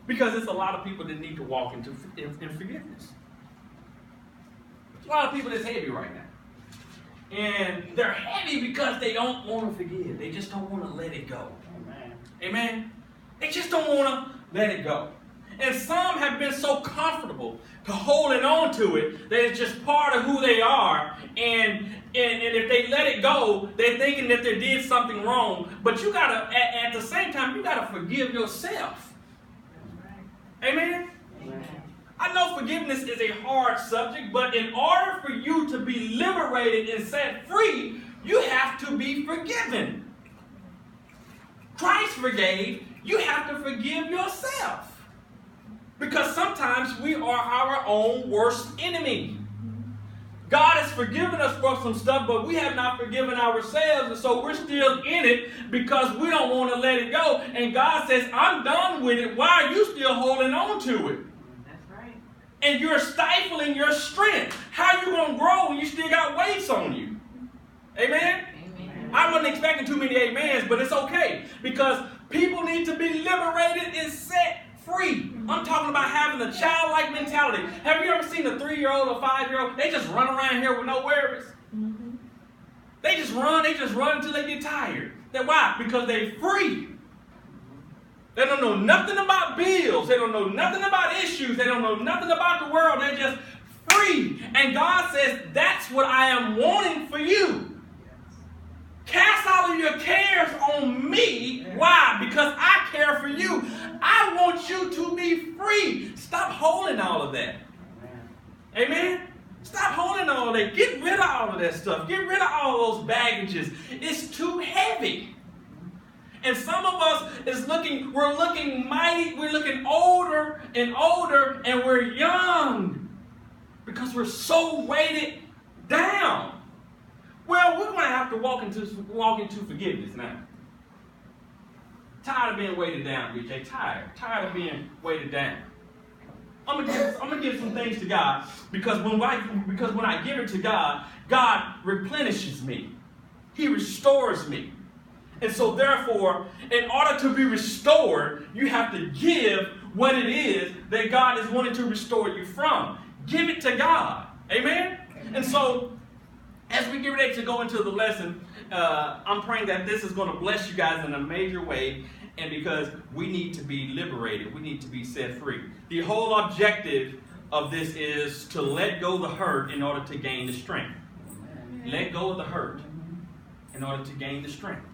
Because there's a lot of people that need to walk in forgiveness. There's a lot of people that's heavy right now. And they're heavy because they don't want to forgive. They just don't want to let it go. Amen. Amen? They just don't want to let it go. And some have been so comfortable to holding on to it that it's just part of who they are. And if they let it go, they're thinking that they did something wrong. But you gotta, at the same time, you gotta forgive yourself. Amen? Amen? I know forgiveness is a hard subject, but in order for you to be liberated and set free, you have to be forgiven. Christ forgave, you have to forgive yourself. Because sometimes we are our own worst enemy. God has forgiven us for some stuff, but we have not forgiven ourselves, and so we're still in it because we don't want to let it go. And God says, I'm done with it. Why are you still holding on to it? That's right. And you're stifling your strength. How are you going to grow when you still got weights on you? Amen? Amen. I wasn't expecting too many amens, but it's okay. Because people need to be liberated and set free. I'm talking about having a childlike mentality. Have you ever seen a 3-year-old or 5-year-old? They just run around here with no worries. Mm-hmm. They just run until they get tired. Why? Because they're free. They don't know nothing about bills. They don't know nothing about issues. They don't know nothing about the world. They're just free. And God says, that's what I am wanting for you. Cast all of your cares on me. Why? Because I care for you. I want you to be free. Stop holding all of that. Amen? Stop holding all of that. Get rid of all of that stuff. Get rid of all those baggages. It's too heavy. And some of us we're looking mighty, we're looking older, and we're young. Because we're so weighted down. Well, we're going to have to walk into forgiveness now. Tired of being weighted down, BJ. Tired of being weighted down. I'm gonna give some things to God because when I give it to God, God replenishes me. He restores me. And so therefore, in order to be restored, you have to give what it is that God is wanting to restore you from. Give it to God. Amen? And so, as we get ready to go into the lesson, I'm praying that this is going to bless you guys in a major way, and because we need to be liberated, we need to be set free. The whole objective of this is to let go of the hurt in order to gain the strength. Let go of the hurt in order to gain the strength.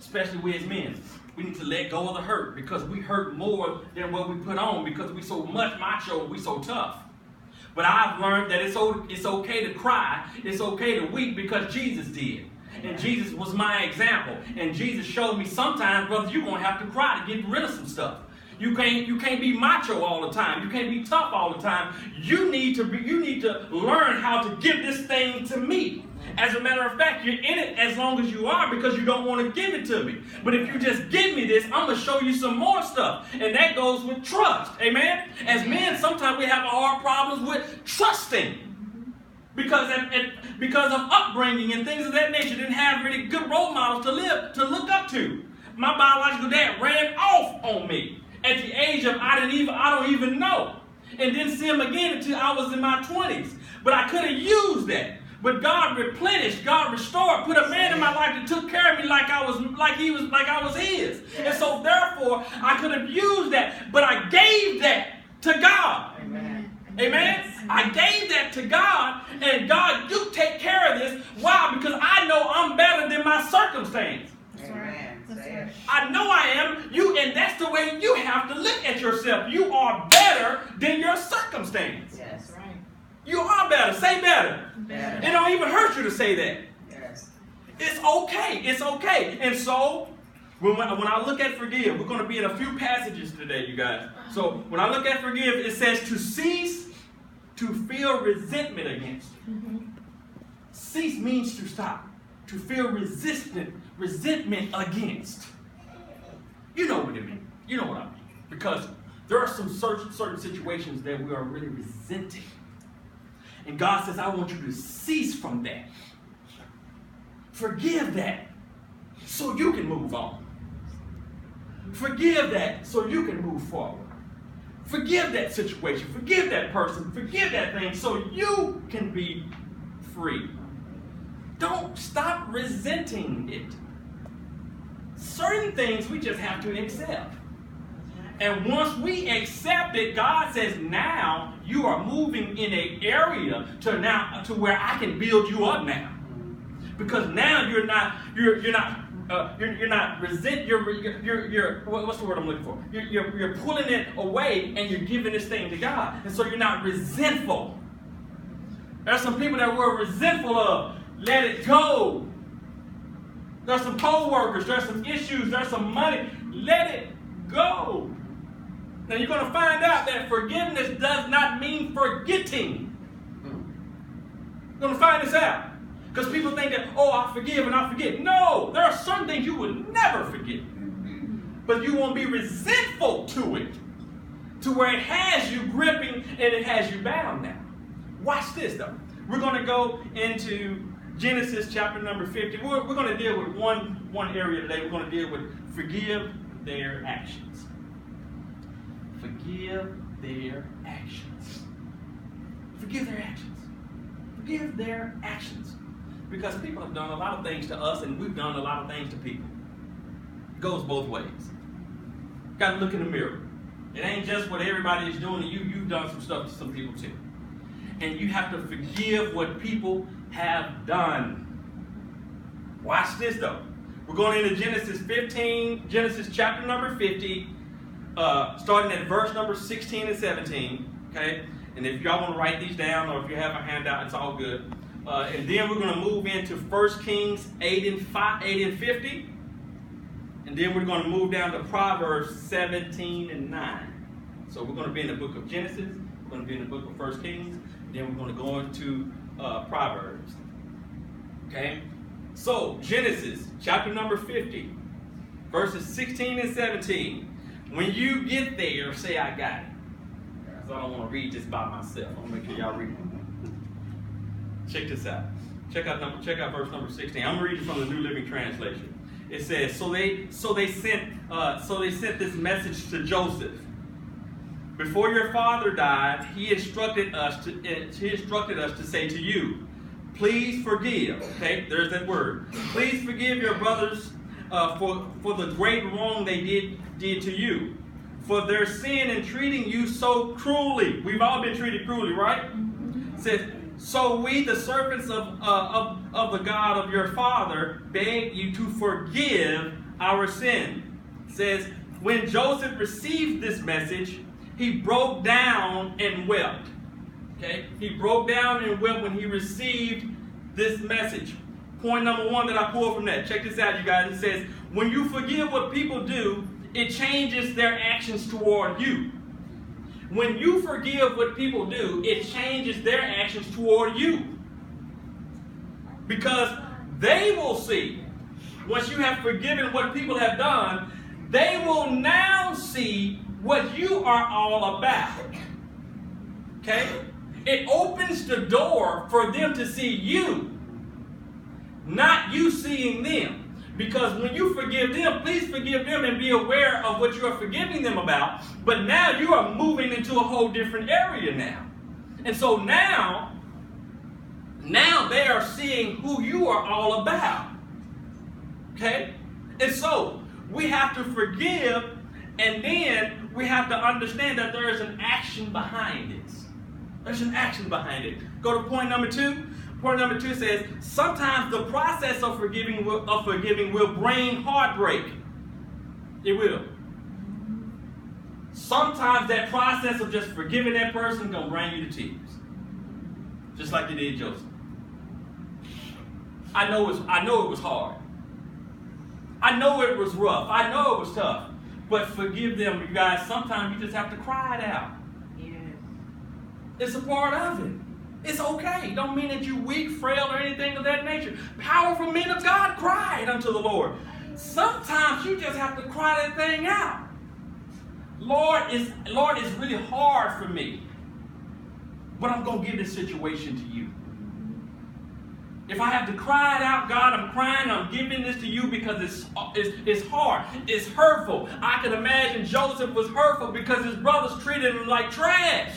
Especially we as men. We need to let go of the hurt because we hurt more than what we put on because we so much macho, we so tough. But I've learned that it's okay to cry, it's okay to weep because Jesus did. And Jesus was my example. And Jesus showed me sometimes, brother, you're going to have to cry to get rid of some stuff. You can't be macho all the time. You can't be tough all the time. You need to learn how to give this thing to me. As a matter of fact, you're in it as long as you are because you don't want to give it to me. But if you just give me this, I'm going to show you some more stuff. And that goes with trust. Amen? As men, sometimes we have hard problems with trusting. Because of upbringing and things of that nature, didn't have really good role models to look up to. My biological dad ran off on me at the age of I don't even know. And didn't see him again until I was in my 20s. But I could have used that. But God replenished, God restored, put a man in my life that took care of me like I was his. And so therefore, I could have used that, but I gave that to God. Amen. Amen? I gave that to God, and God, you take care of this. Why? Because I know I'm better than my circumstance. Amen. I know I am. And that's the way you have to look at yourself. You are better than your circumstance. Yes, right. You are better. Say better. Better. It don't even hurt you to say that. Yes. It's okay. It's okay. And so, when I look at forgive, we're going to be in a few passages today, you guys. So, when I look at forgive, it says to cease to feel resentment against. Cease means to stop. To feel resentment against. You know what it means. You know what I mean. Because there are some certain situations that we are really resenting. And God says, I want you to cease from that. Forgive that so you can move on. Forgive that so you can move forward. Forgive that situation. Forgive that person. Forgive that thing so you can be free. Don't stop resenting it. Certain things we just have to accept. And once we accept it, God says, now you are moving in an area to where I can build you up now. Because now you're not what's the word I'm looking for? You're pulling it away and you're giving this thing to God. And so you're not resentful. There's some people that we're resentful of. Let it go. There's some co-workers, there's some issues, there's some money. Let it go. Now you're going to find out that forgiveness does not mean forgetting. You're going to find this out. Because people think that, oh, I forgive and I forget. No, there are certain things you would never forget. But you won't be resentful to it. To where it has you gripping and it has you bound now. Watch this though. We're going to go into Genesis chapter number 50. We're going to deal with one area today. We're going to deal with forgive their actions. Forgive their actions. Forgive their actions. Forgive their actions. Because people have done a lot of things to us and we've done a lot of things to people. It goes both ways. Got to look in the mirror. It ain't just what everybody is doing to you. You've done some stuff to some people too. And you have to forgive what people have done. Watch this though. We're going into Genesis chapter number 50, starting at verse number 16 and 17. Okay? And if y'all want to write these down or if you have a handout, it's all good. And then we're going to move into 1 Kings 8 and 50. And then we're going to move down to Proverbs 17 and 9. So we're going to be in the book of Genesis. We're going to be in the book of 1 Kings. And then we're going to go into Proverbs. Okay? So, Genesis chapter number 50, verses 16 and 17. When you get there, say, I got it. So I don't want to read this by myself. I'm going to make sure y'all read it. Check this out. Check out verse number 16. I'm going to read it from the New Living Translation. It says, so they sent this message to Joseph. Before your father died, he instructed us to say to you, please forgive. Okay, there's that word. Please forgive your brothers for the great wrong they did to you, for their sin in treating you so cruelly. We've all been treated cruelly, right? It says, so we, the servants of the God of your father, beg you to forgive our sin. It says, when Joseph received this message, he broke down and wept. Okay? He broke down and wept when he received this message. Point number one that I pulled from that. Check this out, you guys. It says, when you forgive what people do, it changes their actions toward you. When you forgive what people do, it changes their actions toward you. Because they will see, once you have forgiven what people have done, they will now see what you are all about. Okay? It opens the door for them to see you, not you seeing them. Because when you forgive them, please forgive them and be aware of what you are forgiving them about. But now you are moving into a whole different area now. And so now they are seeing who you are all about. Okay? And so we have to forgive, and then we have to understand that there is an action behind it. There's an action behind it. Go to point number 2. Point number 2 says, sometimes the process of forgiving will bring heartbreak. It will. Sometimes that process of just forgiving that person is going to bring you to tears. Just like it did Joseph. I know it was hard. I know it was rough. I know it was tough. But forgive them, you guys. Sometimes you just have to cry it out. Yes. It's a part of it. It's okay. Don't mean that you're weak, frail, or anything of that nature. Powerful men of God cried unto the Lord. Sometimes you just have to cry that thing out. Lord, it's really hard for me. But I'm going to give this situation to you. If I have to cry it out, God, I'm crying, I'm giving this to you because it's hard. It's hurtful. I can imagine Joseph was hurtful because his brothers treated him like trash.